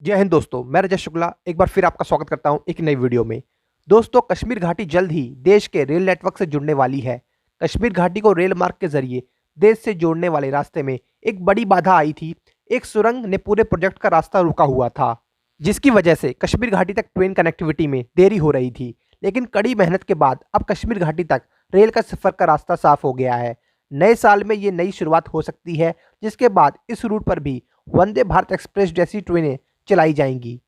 जय हिंद दोस्तों, मैं रजत शुक्ला एक बार फिर आपका स्वागत करता हूं एक नई वीडियो में। दोस्तों, कश्मीर घाटी जल्द ही देश के रेल नेटवर्क से जुड़ने वाली है। कश्मीर घाटी को रेल मार्ग के जरिए देश से जोड़ने वाले रास्ते में एक बड़ी बाधा आई थी। एक सुरंग ने पूरे प्रोजेक्ट का रास्ता रुका हुआ था, जिसकी वजह से कश्मीर घाटी तक ट्रेन कनेक्टिविटी में देरी हो रही थी। लेकिन कड़ी मेहनत के बाद अब कश्मीर घाटी तक रेल का सफर का रास्ता साफ हो गया है। नए साल में ये नई शुरुआत हो सकती है, जिसके बाद इस रूट पर भी वंदे भारत एक्सप्रेस जैसी ट्रेनें चलाई जाएंगी।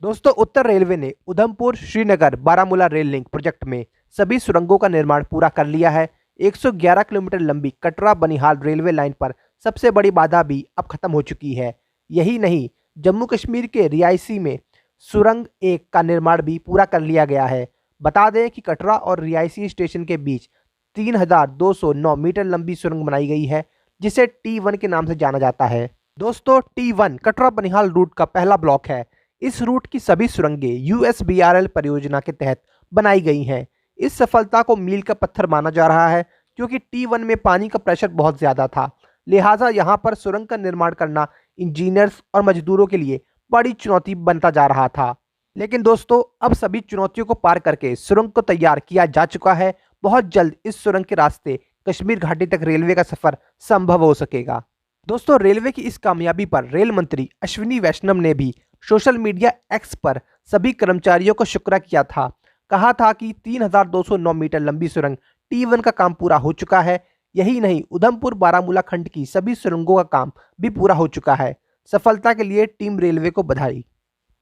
दोस्तों, उत्तर रेलवे ने Udhampur Srinagar Baramulla rail link project में सभी सुरंगों का निर्माण पूरा कर लिया है। 111 किलोमीटर लंबी कटरा बनिहाल रेलवे लाइन पर सबसे बड़ी बाधा भी अब खत्म हो चुकी है। यही नहीं, जम्मू कश्मीर के रियासी में सुरंग 1 का निर्माण भी पूरा कर लिया गया है। बता दें कि कटरा और रियासी स्टेशन के बीच 3209 मीटर लंबी सुरंग बनाई गई है, जिसे T1 के नाम से जाना जाता है। दोस्तों, T1 कटरा बनिहाल रूट का पहला ब्लॉक है। इस रूट की सभी सुरंगें USBRL परियोजना के तहत बनाई गई हैं। इस सफलता को मील का पत्थर माना जा रहा है, क्योंकि T1 में पानी का प्रेशर बहुत ज़्यादा था। लिहाजा यहां पर सुरंग का निर्माण करना इंजीनियर्स और मजदूरों के लिए बड़ी चुनौती बनता जा रहा था। लेकिन दोस्तों, अब सभी चुनौतियों को पार करके सुरंग को तैयार किया जा चुका है। बहुत जल्द इस सुरंग के रास्ते कश्मीर घाटी तक रेलवे का सफर संभव हो सकेगा। दोस्तों, रेलवे की इस कामयाबी पर रेल मंत्री अश्विनी वैष्णव ने भी सोशल मीडिया एक्स पर सभी कर्मचारियों को शुक्र किया था। कहा था कि 3209 मीटर लंबी सुरंग T1 का काम पूरा हो चुका है। यही नहीं, उधमपुर बारामूला खंड की सभी सुरंगों का काम भी पूरा हो चुका है। सफलता के लिए टीम रेलवे को बधाई।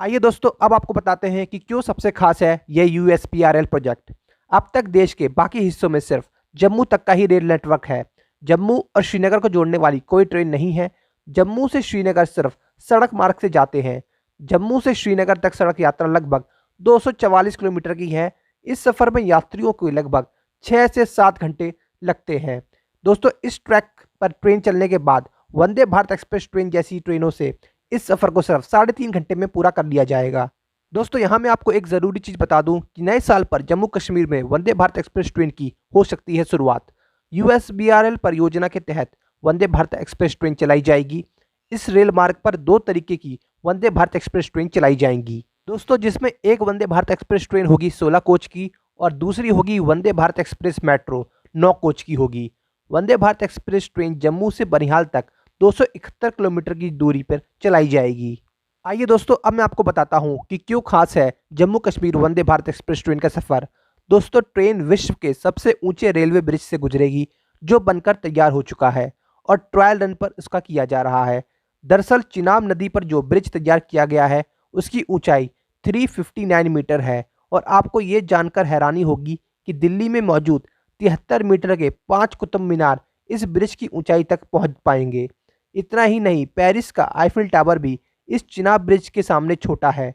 आइए दोस्तों, अब आपको बताते हैं कि क्यों सबसे खास है यह USPRL प्रोजेक्ट। अब तक देश के बाकी हिस्सों में सिर्फ जम्मू तक का ही रेल नेटवर्क है। जम्मू और श्रीनगर को जोड़ने वाली कोई ट्रेन नहीं है। जम्मू से श्रीनगर सिर्फ सड़क मार्ग से जाते हैं। जम्मू से श्रीनगर तक सड़क यात्रा लगभग 244 किलोमीटर की है। इस सफ़र में यात्रियों को लगभग 6 से 7 घंटे लगते हैं। दोस्तों, इस ट्रैक पर ट्रेन चलने के बाद वंदे भारत एक्सप्रेस ट्रेन जैसी ट्रेनों से इस सफ़र को सिर्फ 3.5 घंटे में पूरा कर लिया जाएगा। दोस्तों, यहाँ मैं आपको एक ज़रूरी चीज़ बता दूँ कि नए साल पर जम्मू कश्मीर में वंदे भारत एक्सप्रेस ट्रेन की हो सकती है शुरुआत। USBRL परियोजना के तहत वंदे भारत एक्सप्रेस ट्रेन चलाई जाएगी। इस रेल मार्ग पर 2 तरीके की वंदे भारत एक्सप्रेस ट्रेन चलाई जाएंगी दोस्तों, जिसमें एक वंदे भारत एक्सप्रेस ट्रेन होगी 16 कोच की और दूसरी होगी Vande Bharat express metro 9 coach की होगी। वंदे भारत एक्सप्रेस ट्रेन जम्मू से बनिहाल तक 271 किलोमीटर की दूरी पर चलाई जाएगी। आइए दोस्तों, अब मैं आपको बताता हूँ कि क्यों खास है जम्मू कश्मीर वंदे भारत एक्सप्रेस ट्रेन का सफ़र। दोस्तों, ट्रेन विश्व के सबसे ऊंचे रेलवे ब्रिज से गुजरेगी, जो बनकर तैयार हो चुका है और ट्रायल रन पर इसका किया जा रहा है। दरअसल चिनाब नदी पर जो ब्रिज तैयार किया गया है उसकी ऊंचाई 359 मीटर है। और आपको ये जानकर हैरानी होगी कि दिल्ली में मौजूद 73 मीटर के 5 कुतुब मीनार इस ब्रिज की ऊंचाई तक पहुंच पाएंगे। इतना ही नहीं, पेरिस का आईफिल टावर भी इस चिनाब ब्रिज के सामने छोटा है।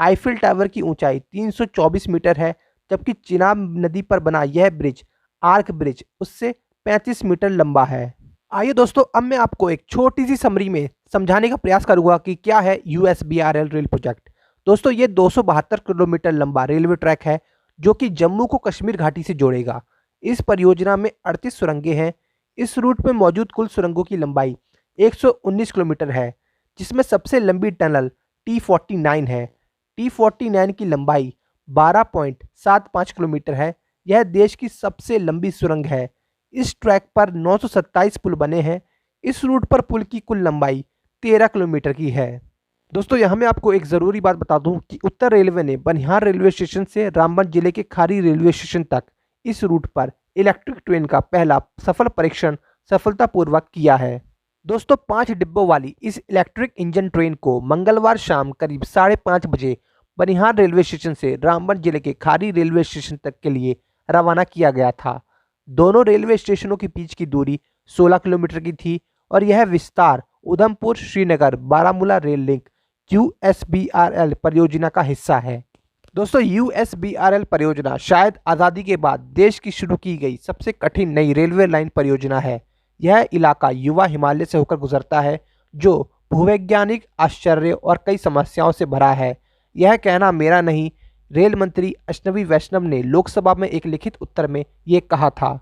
आईफिल टावर की ऊंचाई 324 मीटर है, जबकि चिनाब नदी पर बना यह ब्रिज आर्क ब्रिज उससे 35 मीटर लंबा है। आइए दोस्तों, अब मैं आपको एक छोटी सी समरी में समझाने का प्रयास करूंगा कि क्या है USBRL रेल प्रोजेक्ट। दोस्तों, ये 272 किलोमीटर लंबा रेलवे ट्रैक है, जो कि जम्मू को कश्मीर घाटी से जोड़ेगा। इस परियोजना में 38 सुरंगें हैं। इस रूट में मौजूद कुल सुरंगों की लंबाई 119 किलोमीटर है, जिसमें सबसे लंबी टनल T49 है। T49 की लंबाई 12.75 किलोमीटर है। यह देश की सबसे लंबी सुरंग है। इस ट्रैक पर 927 पुल बने हैं। इस रूट पर पुल की कुल लंबाई 13 किलोमीटर की है। दोस्तों, यहाँ मैं आपको एक ज़रूरी बात बता दूं कि उत्तर रेलवे ने बनिहाल रेलवे स्टेशन से रामबन जिले के खारी रेलवे स्टेशन तक इस रूट पर इलेक्ट्रिक ट्रेन का पहला सफल परीक्षण सफलतापूर्वक किया है। दोस्तों, 5 डिब्बों वाली इस इलेक्ट्रिक इंजन ट्रेन को मंगलवार शाम करीब 5:30 बजे बनिहाल रेलवे स्टेशन से रामबन जिले के खारी रेलवे स्टेशन तक के लिए रवाना किया गया था। दोनों रेलवे स्टेशनों के बीच की दूरी 16 किलोमीटर की थी और यह विस्तार Udhampur Srinagar Baramulla rail link USBRL परियोजना का हिस्सा है। दोस्तों, USBRL परियोजना शायद आज़ादी के बाद देश की शुरू की गई सबसे कठिन नई रेलवे लाइन परियोजना है। यह इलाका युवा हिमालय से होकर गुजरता है, जो भूवैज्ञानिक आश्चर्य और कई समस्याओं से भरा है। यह कहना मेरा नहीं, रेल मंत्री अश्विनी वैष्णव ने लोकसभा में एक लिखित उत्तर में ये कहा था।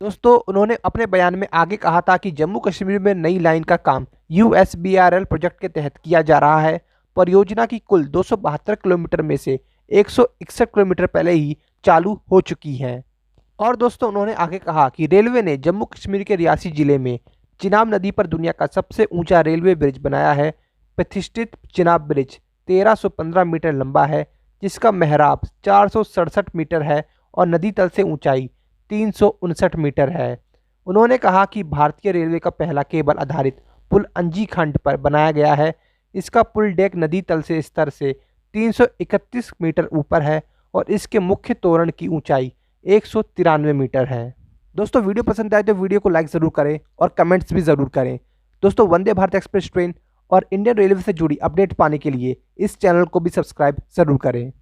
दोस्तों, उन्होंने अपने बयान में आगे कहा था कि जम्मू कश्मीर में नई लाइन का काम USBRL प्रोजेक्ट के तहत किया जा रहा है। परियोजना की कुल 272 किलोमीटर में से 161 किलोमीटर पहले ही चालू हो चुकी हैं। और दोस्तों उन्होंने आगे कहा कि रेलवे ने जम्मू कश्मीर के रियासी जिले में चिनाब नदी पर दुनिया का सबसे ऊंचा रेलवे ब्रिज बनाया है। प्रतिष्ठित चिनाब ब्रिज 1315 मीटर लंबा है, जिसका मेहराब 467 मीटर है और नदी तल से ऊंचाई 359 मीटर है। उन्होंने कहा कि भारतीय रेलवे का पहला केबल आधारित पुल अंजी खंड पर बनाया गया है। इसका पुल डेक नदी तल से स्तर से 331 मीटर ऊपर है और इसके मुख्य तोरण की ऊंचाई 193 मीटर है। दोस्तों वीडियो पसंद आए तो वीडियो को लाइक ज़रूर करें और कमेंट्स भी ज़रूर करें। दोस्तों वंदे भारत एक्सप्रेस ट्रेन और इंडियन रेलवे से जुड़ी अपडेट पाने के लिए इस चैनल को भी सब्सक्राइब ज़रूर करें।